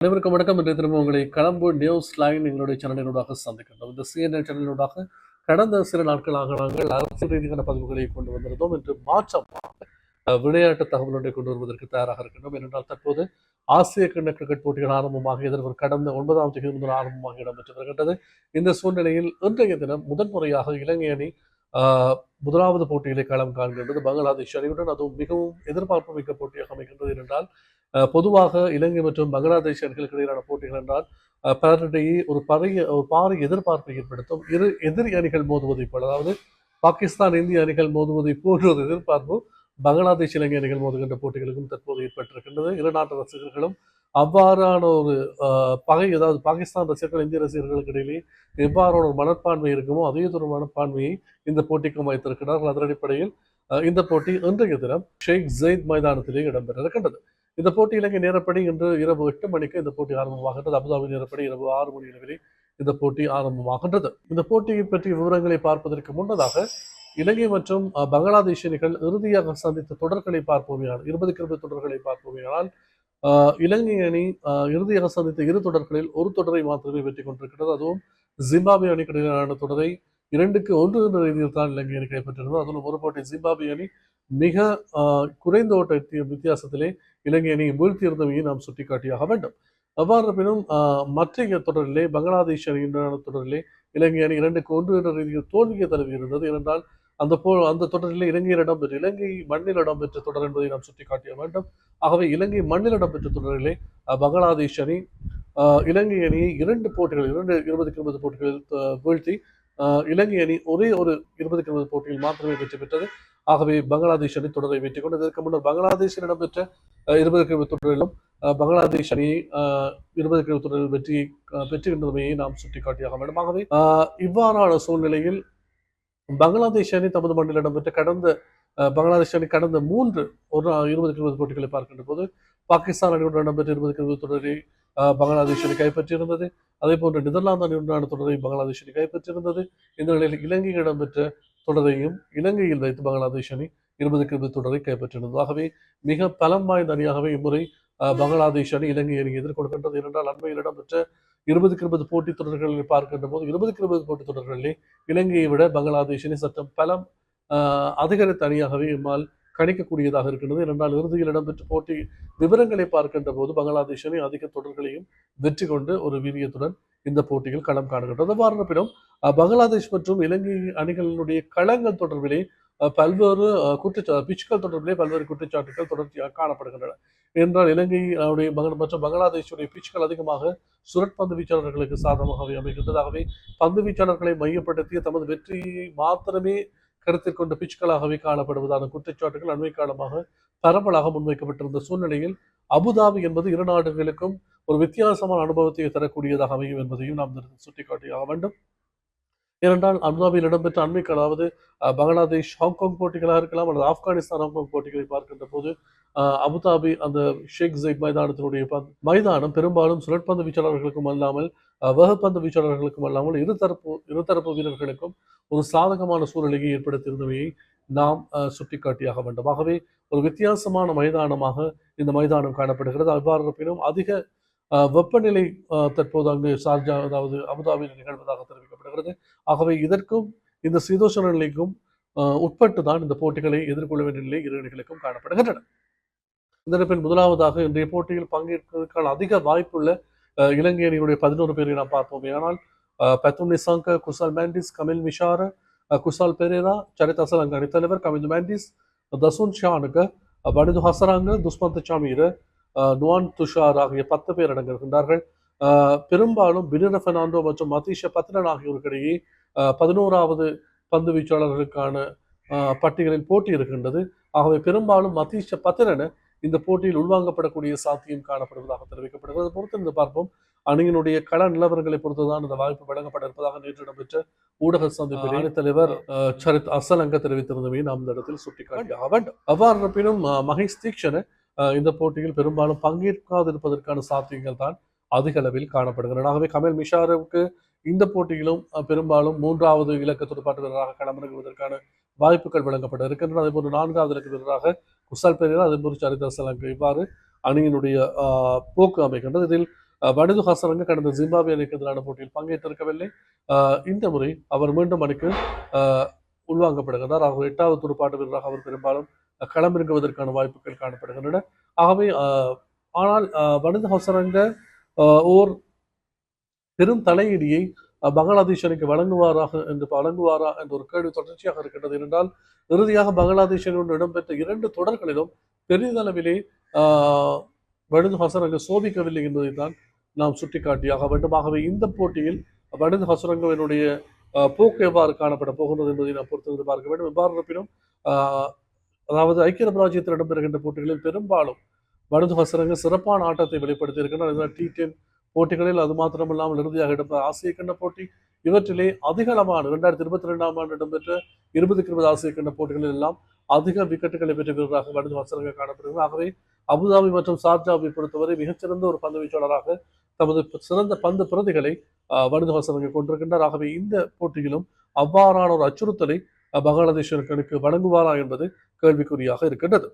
அனைவருக்கும் வணக்கம். இன்றைய தினம் உங்களை களம்பு நியூஸ் லைன் எங்களுடைய சேனலினூடாக சந்திக்கின்றோம். இந்த CNN சேனலினூடாக கடந்த சில நாட்களாக நாங்கள் அரசியல் ரீதியான பதிவுகளை கொண்டு வந்திருந்தோம். இன்று மாற்றமாக விளையாட்டு தகவல்களை கொண்டு வருவதற்கு தயாராக இருக்கின்றோம். ஏனென்றால் தற்போது ஆசிய கிண்ண கிரிக்கெட் போட்டிகள் ஆரம்பமாக இதற்கு கடந்த 9ஆம் தேதி முதல் ஆரம்பமாக இடம்பெற்று வருகின்றது. இந்த சூழ்நிலையில் இன்றைய தினம் முதன்முறையாக இலங்கை அணி முதலாவது போட்டியிலே களம் காண்கின்றது பங்களாதேஷ் அணியுடன். அதுவும் மிகவும் எதிர்பார்ப்பு மிக்க போட்டியாக அமைகின்றது. ஏனென்றால் பொதுவாக இலங்கை மற்றும் பங்களாதேஷ் அணிகளுக்கு இடையிலான போட்டிகள் என்றால் பலரிடையே ஒரு பாரிய எதிர்பார்ப்பை ஏற்படுத்தும். இரு எதிரி அணிகள் மோதுவதை போல, அதாவது பாகிஸ்தான் இந்திய அணிகள் மோதுவதை போன்ற ஒரு எதிர்பார்ப்பு பங்களாதேஷ் இலங்கை அணிகள் மோதுகின்ற போட்டிகளுக்கும் தற்போது ஏற்பட்டிருக்கின்றது. இரு நாட்டு ரசிகர்களும் அவ்வாறான ஒரு பகை, அதாவது பாகிஸ்தான் ரசிகர்கள் இந்திய ரசிகர்களுக்கு இடையிலே எவ்வாறான ஒரு மனப்பான்மை இருக்குமோ அதே ஒரு மனப்பான்மையை இந்த போட்டிக்கும் வைத்திருக்கிறார்கள். அதன் அடிப்படையில் இந்த போட்டி இன்றைய தினம் ஷேக் ஜெயித் மைதானத்திலே இடம்பெற இருக்கின்றது. இந்த போட்டி இலங்கை நேரப்படி இன்று இரவு 8 மணிக்கு இந்த போட்டி ஆரம்பமாகின்றது. அபுதாபி நேரப்படி இரவு 6 மணி அளவில் இந்த போட்டி ஆரம்பமாகின்றது. இந்த போட்டியை பற்றிய விவரங்களை பார்ப்பதற்கு முன்னதாக இலங்கை மற்றும் பங்களாதேஷ் அணிகள் இறுதியாக சந்தித்த தொடர்களை பார்ப்போமையானால் 20 தொடர்களை பார்ப்போமையானால் இலங்கை அணி இறுதியாக சந்தித்த இரு தொடர்களில் ஒரு தொடரை மாத்திரமே வெற்றி கொண்டிருக்கிறது. அதுவும் ஜிம்பாப்வே அணிக்கு இடையிலான தொடரை 2-1 என்ற ரீதியில் தான் இலங்கை அணி கைப்பற்றிருந்தது. அதிலும் ஒரு போட்டி ஜிம்பாப்வே அணி மிக குறைந்த ஓட்ட வித்தியாசத்திலே இலங்கை அணியை வீழ்த்தியிருந்தமையை நாம் சுட்டிக்காட்டியாக வேண்டும். அவ்வாறு இருப்பினும் மற்ற தொடரிலே பங்களாதேஷ் அணியினரான தொடரிலே இலங்கை அணி 2-1 என்ற ரீதியில் தோல்வியை தழுவி இருந்தது. ஏனென்றால் அந்த தொடரிலே இலங்கை மண்ணில் இடம்பெற்ற தொடர் என்பதை நாம் சுட்டிக்காட்டிய வேண்டும். ஆகவே இலங்கை மண்ணில் இடம்பெற்ற தொடரிலே பங்களாதேஷ் அணி இலங்கை அணியை 2 போட்டிகளில் 20 போட்டிகளில் வீழ்த்தி இலங்கை அணி ஒரே ஒரு 20 போட்டியில் மாத்திரமே வெற்றி பெற்றது. ஆகவே பங்களாதேஷ் அணி தொடரை வெற்றி கொண்டு, இதற்கு முன்னர் பங்களாதேஷில் இடம்பெற்ற 20 தொடரிலும் பங்களாதேஷ் அணி 20 தொடரில் வெற்றியை பெற்றுகின்றமையை நாம் சுட்டிக்காட்டியாக வேண்டும். ஆகவே இவ்வாறான சூழ்நிலையில் பங்களாதேஷ் அணி தமது மண்ணில் இடம்பெற்ற பங்களாதேஷ் அணி கடந்த 20 போட்டிகளை பார்க்கின்ற போது பாகிஸ்தான் அணியுடன் இடம்பெற்ற 20 தொடரை பங்களாதேஷ் அணி கைப்பற்றியிருந்தது. அதே போன்று நெதர்லாந்து அணியுடனான தொடரை பங்களாதேஷ் அணி கைப்பற்றியிருந்தது. இந்த நிலையில் இலங்கையில் இடம்பெற்ற தொடரையும் இலங்கையில் வைத்து பங்களாதேஷ் அணி 20 தொடரை கைப்பற்றியிருந்தது. ஆகவே மிக பலம் வாய்ந்த அணியாகவே இம்முறை பங்களாதேஷ் அணி இலங்கை அணி எதிர்கொள்கின்றது. என்றால் அண்மையில் இடம்பெற்ற 20 போட்டி தொடர்களை பார்க்கின்ற போது 20 போட்டி தொடர்களிலே இலங்கையை விட பங்களாதேஷ் அணி சட்டம் பலம் அதிகரித்த அணியாகவே நம்மால் கணிக்கக்கூடியதாக இருக்கின்றது. என்றால் இறுதியில் இடம்பெற்ற போட்டி விவரங்களை பார்க்கின்ற போது பங்களாதேஷ் அணி அதிக தொடர்களையும் வெற்றி கொண்டு ஒரு வீரியத்துடன் இந்த போட்டியில் களம் காணுகின்றது. அவ்வாறு இருப்பினும் பங்களாதேஷ் மற்றும் இலங்கை அணிகளினுடைய களங்கள் தொடர்பிலே பல்வேறு பிச்சுக்கள் தொடர்பிலே பல்வேறு குற்றச்சாட்டுகள் தொடர்ச்சியாக காணப்படுகின்றன. என்றால் இலங்கை மற்றும் பங்களாதேஷுடைய பிச்சுக்கள் அதிகமாக சுழற்பந்து வீச்சாளர்களுக்கு சாதகமாகவே அமைகின்றது. ஆகவே பந்து வீச்சாளர்களை மையப்படுத்திய தமது வெற்றியை மாத்திரமே கருத்தில் கொண்ட பிச்சுக்களாகவே காணப்படுவதான குற்றச்சாட்டுகள் அண்மை காலமாக பரவலாக முன்வைக்கப்பட்டிருந்த சூழ்நிலையில் அபுதாபி என்பது இரு நாடுகளுக்கும் ஒரு வித்தியாசமான அனுபவத்தை தரக்கூடியதாக அமையும் என்பதையும் நாம் சுட்டிக்காட்டியாக வேண்டும். ஏனென்றால் அபுதாபியில் இடம்பெற்ற அண்மைக்கு, அதாவது பங்களாதேஷ் ஹாங்காங் போட்டிகளாக இருக்கலாம் அல்லது ஆப்கானிஸ்தான் ஹாங்காங் போட்டிகளை பார்க்கின்ற போது அபுதாபி அந்த ஷேக் ஜெயித் மைதானத்தினுடைய மைதானம் பெரும்பாலும் சுழற்பந்து வீச்சாளர்களுக்கும் அல்லாமல் வேகப்பந்து வீச்சாளர்களுக்கும் அல்லாமல் இருதரப்பு வீரர்களுக்கும் ஒரு சாதகமான சூழ்நிலையை ஏற்படுத்தியிருந்தமையை நாம் சுட்டிக்காட்டியாக வேண்டும். ஆகவே ஒரு வித்தியாசமான மைதானமாக இந்த மைதானம் காணப்படுகிறது. அவ்வாறு இருப்பினும் அதிக வெப்பநிலை தற்போது அங்கு ஷார்ஜா, அதாவது அபுதாபியில் நிகழ்வதாக தெரிவிக்கப்படுகிறது. ஆகவே இதற்கும் இந்த சீதோஷண நிலைக்கும் உட்பட்டு தான் இந்த போட்டிகளை எதிர்கொள்ள வேண்டிய நிலை இரு அணிகளுக்கும் காணப்படுகின்றன. இதன் முதலாவதாக இன்றைய போட்டியில் பங்கேற்பதற்கான அதிக வாய்ப்புள்ள இலங்கை அணியுடைய 11 பேரை நாம் பார்ப்போமே. ஆனால் பெத்தும் நிசாங்க, குசால் மேண்டிஸ், கமில் மிஷார, குசால் பெரேரா, சரித் அசலங்க அணித்தலைவர், கமிந்து மேண்டிஸ், தசுன் ஷானுக, படிது ஹசராங்க, துஸ்மந்த் சாமீர, நுவான் துஷார் ஆகிய 10 பேர் அடங்கியிருக்கின்றார்கள். பெரும்பாலும் பினிர பெர்னாண்டோ மற்றும் மதீஷ பத்ரன் ஆகியோருக்கிடையே 11வது பந்து வீச்சாளர்களுக்கான பட்டியலில் போட்டி இருக்கின்றது. ஆகவே பெரும்பாலும் மதீஷ பத்ரன் இந்த போட்டியில் உள்வாங்கப்படக்கூடிய சாத்தியம் காணப்படுவதாக தெரிவிக்கப்படுகிறது. பொறுத்திருந்து பார்ப்போம். அணியினுடைய கள நிலவரங்களை பொறுத்துதான் இந்த வாய்ப்பு வழங்கப்பட இருப்பதாக நேற்று இடம்பெற்ற ஊடக சந்திப்பில் அணித்தலைவர் சரித் அசலங்க தெரிவித்திருந்தவை நாம் இந்த இடத்தில் சுட்டிக்காட்டியாக வேண்டும். அவ்வாறு இருப்பினும் மகேஷ் தீக்ஷன் இந்த போட்டியில் பெரும்பாலும் பங்கேற்காதிருப்பதற்கான சாத்தியங்கள் தான் அதிக அளவில் காணப்படுகின்றன. ஆகவே கமல் மிஷாருக்கு இந்த போட்டியிலும் பெரும்பாலும் 3வது இலக்க துடுப்பாட்ட வீரராக களமிறங்குவதற்கான வாய்ப்புகள் வழங்கப்பட இருக்கின்றன. அதே போன்று 4வது இலக்க வீரராக குசால் பெரேரா, அதே போன்று சரித் அசலங்க, இவ்வாறு அணியினுடைய போக்கு அமைகின்றது. இதில் வனிது ஹசரங்க கடந்த ஜிம்பாப்வே அணிக்கு எதிரான போட்டியில் பங்கேற்றிருக்கவில்லை. இந்த முறை அவர் மீண்டும் அணிக்கு உள்வாங்கப்படுகிறார். ஆகவே 8வது துடுப்பாட்ட வீரராக அவர் பெரும்பாலும் களமிறங்குவதற்கான வாய்ப்புகள் காணப்படுகின்றன. ஆகவே ஆனால் வனிது ஹசரங்க ஓர் பெரும் தலையீடியை பங்களாதேஷ் அணிக்கு வழங்குவாரா என்ற ஒரு கேள்வி தொடர்ச்சியாக இருக்கின்றது. என்றால் இறுதியாக பங்களாதேஷ் அணியுடன் இடம்பெற்ற 2 தொடர்களிலும் பெரிதளவிலே வனிது ஹசரங்க சோபிக்கவில்லை என்பதைத்தான் நாம் சுட்டிக்காட்டியாக வேண்டும். ஆகவே இந்த போட்டியில் வனிது ஹசரங்கவினுடைய போக்கு எவ்வாறு காணப்பட போகின்றது என்பதை நாம் பொறுத்திருந்து பார்க்க வேண்டும். எவ்வாறு இருப்பினும் அதாவது ஐக்கிய அரபு ராஜ்யத்தில் இடம்பெறுகின்ற போட்டிகளில் பெரும்பாலும் வனிது ஹசரங்க சிறப்பான ஆட்டத்தை வெளிப்படுத்தி இருக்கின்றனர். T10 போட்டிகளில் அது மாத்திரமில்லாமல் இறுதியாக இடம்பெற்ற ஆசிய கிண்ண போட்டி இவற்றிலே அதிகளவான 2022ஆம் ஆண்டு இடம்பெற்ற 20-20 ஆசிய கிண்ண போட்டிகளில் எல்லாம் அதிக விக்கெட்டுகளை பெற்ற வீரராக வனிது ஹசரங்க காணப்படுகிறது. ஆகவே அபுதாபி மற்றும் ஷார்ஜாவை பொறுத்தவரை மிகச்சிறந்த ஒரு பந்து வீச்சாளராக தமது சிறந்த பந்து பிரதிகளை வனிது ஹசரங்க கொண்டிருக்கின்றார். ஆகவே இந்த போட்டியிலும் அவ்வாறான ஒரு அச்சுறுத்தலை பங்களாதேஷ் அணிக்கு வழங்குவாரா என்பது கேள்விக்குறியாக இருக்கின்றது.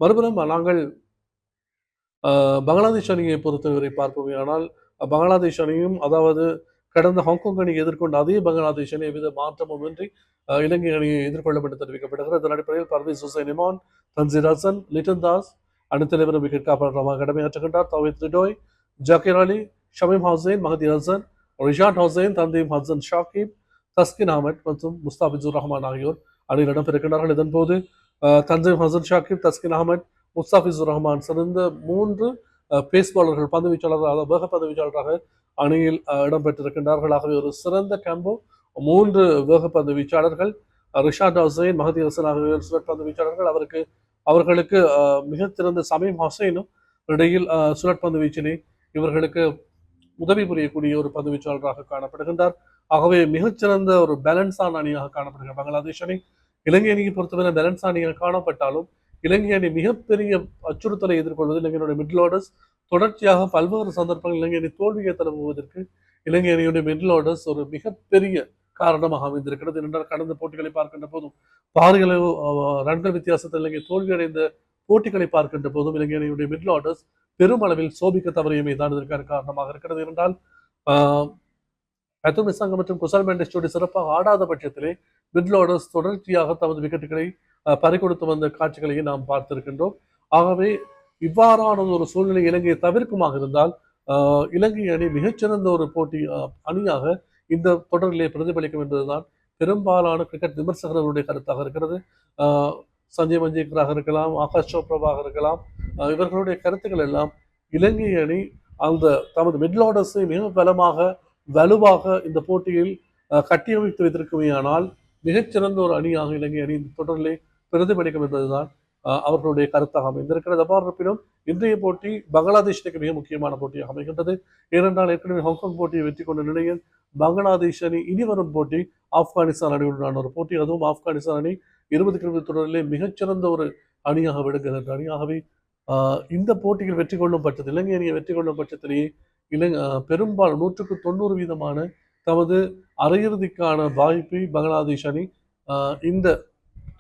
மறுபுறம் நாங்கள் பங்களாதேஷ் அணியை பொறுத்தவரை பார்ப்போமே ஆனால் பங்களாதேஷ் அணியும் அதாவது கடந்த ஹாங்காங் அணியை எதிர்கொண்ட அதே பங்களாதேஷ் அணி எவ்வித மாற்றமும் இன்றி இலங்கை அணியை எதிர்கொள்ளும் என்று தெரிவிக்கப்படுகிறது. இதன் அடிப்படையில் பர்வேஸ் ஹுசைன் இமான், தன்சீர் ஹசன், லிட்டன் தாஸ் அணித்தலைவரும் விக்கெட் காப்பாளராக கடமையாற்றுகின்றார். தௌஹீத் ரிடோய், ஜக்கீர் அலி, ஷமீம் ஹுசைன், மஹதி ஹசன், ரிஷாட் ஹுசைன், தந்தீம் ஹசன் ஷாகிப், தஸ்கின் அஹமட் மற்றும் முஸ்தாபிசுர் ரஹ்மான் ஆகியோர் அணியில் இடம்பெறுகின்றார்கள். இதன்போது தன்சீம் ஹசன் ஷாகிப், தஸ்கின் அஹமட், முஸ்தாபிசுர் ரஹ்மான் சிறந்த 3 பேஸ் பாலர்கள் பந்து வீச்சாளர்கள் வேக பந்து வீச்சாளராக அணியில் இடம்பெற்றிருக்கின்றார்கள். ஆகவே ஒரு சிறந்த கேம்போ 3 வேகப்பந்து வீச்சாளர்கள் ரிஷாட் ஹுசைன், மஹதி ஹசன் ஆகியோர் சுழற்பந்து வீச்சாளர்கள். அவர்களுக்கு மிகச்சிறந்த சமீம் ஹுசைனும் இடையில் சுழற்பந்து வீச்சினை இவர்களுக்கு உதவி புரியக்கூடிய ஒரு பந்து வீச்சாளராக காணப்படுகின்றார். ஆகவே மிகச்சிறந்த ஒரு பேலன்ஸான அணியாக காணப்படுகிற பங்களாதேஷ் அணி இலங்கை அணியை பொறுத்தவரை பேலன்ஸ் அணியாக காணப்பட்டாலும் இலங்கை அணி மிகப்பெரிய அச்சுறுத்தலை எதிர்கொள்வது இலங்கையினுடைய மிடில் ஆர்டர்ஸ் தொடர்ச்சியாக பல்வேறு சந்தர்ப்பங்கள் இலங்கை அணி தோல்வியை தழுவுவதற்கு இலங்கை அணியுடைய மிடில் ஆர்டர்ஸ் ஒரு மிகப்பெரிய காரணமாக அமைந்திருக்கிறது. என்றால் கடந்த போட்டிகளை பார்க்கின்ற போதும் பாரிகள ரன்கள் வித்தியாசத்தில் இலங்கை தோல்வியடைந்த போட்டிகளை பார்க்கின்ற போதும் இலங்கை அணியுடைய மிடில் ஆர்டர்ஸ் பெருமளவில் சோபிக்க தவறியமை தான் இதற்கான காரணமாக இருக்கிறது. என்றால் அத்துல் நிசாங்க மற்றும் குசல் மெண்டஸ் ஜோடி சிறப்பாக ஆடாத பட்சத்திலே மிடில் ஆர்டர்ஸ் தொடர்ச்சியாக தமது விக்கெட்டுகளை பறிகொடுத்து வந்த காட்சிகளையும் நாம் பார்த்திருக்கின்றோம். ஆகவே இவ்வாறான ஒரு சூழ்நிலை இலங்கையை தவிர்க்குமாக இருந்தால் இலங்கை அணி மிகச்சிறந்த ஒரு போட்டி அணியாக இந்த தொடரிலே பிரதிபலிக்கும் என்பதுதான் பெரும்பாலான கிரிக்கெட் விமர்சகர்களுடைய கருத்தாக இருக்கிறது. சஞ்சய் மஞ்சிகராக இருக்கலாம், ஆகாஷ் சோப்ராவாக இருக்கலாம், இவர்களுடைய கருத்துக்கள் எல்லாம் இலங்கை அணி அந்த தமது மிடில் ஆர்டர்ஸை மிக வலுவாக இந்த போட்டியில் கட்டியமைத்து வைத்திருக்குமேயானால் மிகச்சிறந்த ஒரு அணியாக இலங்கை அணி இந்த தொடரிலே பிரதிபலிக்கும் என்பதுதான் அவர்களுடைய கருத்தாக அமைந்திருக்கிறது. அவ்வாறு இருப்பினும் இன்றைய போட்டி பங்களாதேஷுக்கு மிக முக்கியமான போட்டியாக அமைகின்றது. ஏனென்றால் ஏற்கனவே ஹாங்காங் போட்டியை வெற்றி கொண்ட நிலையில் பங்களாதேஷ் அணி இனி வரும் போட்டி ஆப்கானிஸ்தான் அணியுடனான ஒரு போட்டி. அதுவும் ஆப்கானிஸ்தான் அணி 20 தொடரிலே மிகச்சிறந்த ஒரு அணியாக விளங்குகின்ற அணி. ஆகவே இந்த போட்டியில் வெற்றி கொள்ளும் பட்சத்தில் இலங்கை அணியை வெற்றி கொள்ளும் பட்சத்திலேயே பெரும்பாலும் 100% தமது அரையிறுதிக்கான வாய்ப்பை பங்களாதேஷ் அணி இந்த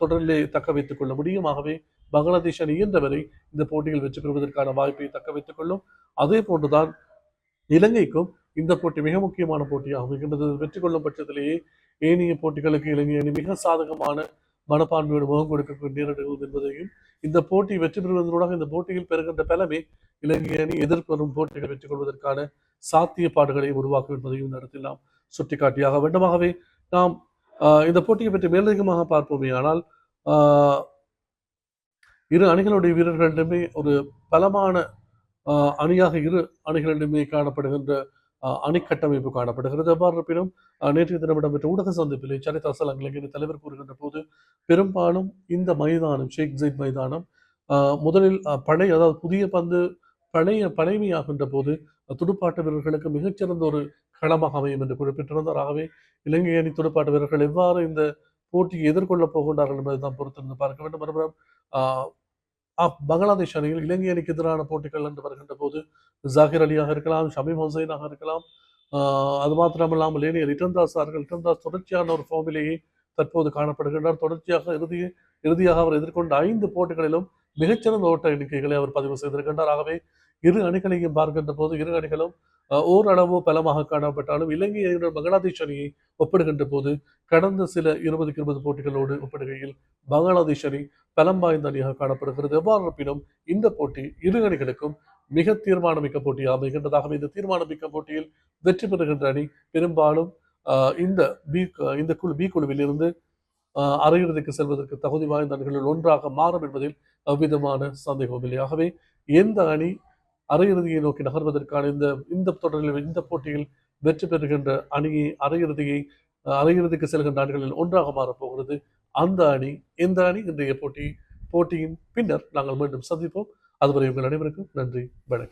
தொடரிலே தக்க வைத்துக் கொள்ள முடியும். ஆகவே பங்களாதேஷ் அணி இயன்றவரை இந்த போட்டியில் வெற்றி பெறுவதற்கான வாய்ப்பை தக்க வைத்துக் கொள்ளும். அதே போன்றுதான் இலங்கைக்கும் இந்த போட்டி மிக முக்கியமான போட்டியாக அமைகின்றது. வெற்றி கொள்ளும் பட்சத்திலேயே ஏனைய போட்டிகளுக்கு இலங்கை அணி மிக சாதகமான மனப்பான்மையோடு முகம் கொடுக்க நேரிடுகிறது என்பதையும் இந்த போட்டி வெற்றி பெறுவதனூடாக இந்த போட்டியில் பெறுகின்ற பலமே இலங்கை அணி எதிர்வரும் போட்டிகளை வெற்றி கொள்வதற்கான சாத்தியப்பாடுகளை உருவாக்கும் என்பதையும் இந்த இடத்தில் நாம் சுட்டிக்காட்டியாக வேண்டுமாகவே நாம் இந்த போட்டியை பற்றி மேலதிகமாக பார்ப்போமே. ஆனால் இரு அணிகளுடைய வீரர்களிடமே ஒரு பலமான அணியாக இரு அணிகளிடமே காணப்படுகின்ற அணிக்கட்டமைப்பு காணப்படுகிறது. எவ்வாறு இருப்பினும் நேற்றைய தினம் இடம்பெற்ற ஊடக சந்திப்பிலே சரிதா சலங் இலங்கையின் தலைவர் கூறுகின்ற போது பெரும்பாலும் இந்த மைதானம் ஷேக் ஜெயித் மைதானம் முதலில் அதாவது புதிய பந்து பழைமையாகின்ற போது துடுப்பாட்ட வீரர்களுக்கு மிகச்சிறந்த ஒரு களமாக அமையும் என்று குறிப்பிட்டிருந்தார். ஆகவே இலங்கை அணி துடுப்பாட்ட வீரர்கள் எவ்வாறு இந்த போட்டியை எதிர்கொள்ளப் போகின்றார்கள் என்பதை தான் பொறுத்திருந்து பார்க்க வேண்டும். மறுபுறம் பங்களாதேஷ் அணியில் இலங்கை அணிக்கு எதிரான போட்டிகள் என்று வருகின்ற போது ஜாகிர் அலியாக இருக்கலாம், ஷமீம் ஹுசைனாக இருக்கலாம், அது மாத்திரமல்லாமல் ஏனைய லிட்டன் தாஸ் தொடர்ச்சியான ஒரு ஃபார்மிலேயே தற்போது காணப்படுகின்றார். தொடர்ச்சியாக இறுதியாக அவர் எதிர்கொண்ட 5 போட்டிகளிலும் மிகச்சிறந்த ஓட்ட எண்ணிக்கைகளை அவர் பதிவு செய்திருக்கின்றார். ஆகவே இரு அணிகளையும் பார்க்கின்ற போது இரு அணிகளும் ஓரளவு பலமாக காணப்பட்டாலும் இலங்கையுடன் பங்களாதேஷ் அணியை ஒப்பிடுகின்ற போது கடந்த சில 20 போட்டிகளோடு ஒப்பிடுகையில் பங்களாதேஷ் அணி பலம் வாய்ந்த அணியாக காணப்படுகிறது. எவ்வாறு இருப்பினும் இந்த போட்டி இரு அணிகளுக்கும் மிக தீர்மானமிக்க போட்டியாக அமைகின்றதாகவே இந்த தீர்மானமிக்க போட்டியில் வெற்றி பெறுகின்ற அணி பெரும்பாலும் இந்த இந்த குழு பி குழுவில் இருந்து அரையிறுதிக்கு செல்வதற்கு தகுதி வாய்ந்த அணிகளில் ஒன்றாக மாறும் என்பதில் அவ்விதமான சந்தேகமும் இல்லை. ஆகவே எந்த அணி அரையிறுதியை நோக்கி நகர்வதற்கான இந்த இந்த தொடரில் இந்த போட்டியில் வெற்றி பெறுகின்ற அணியை அரையிறுதிக்கு செல்கின்ற அணிகளில் ஒன்றாக மாறப்போகிறது. அந்த அணி எந்த அணி இன்றைய போட்டியின் பின்னர் நாங்கள் மீண்டும் சந்திப்போம். அதுவரை உங்கள் அனைவருக்கும் நன்றி, வணக்கம்.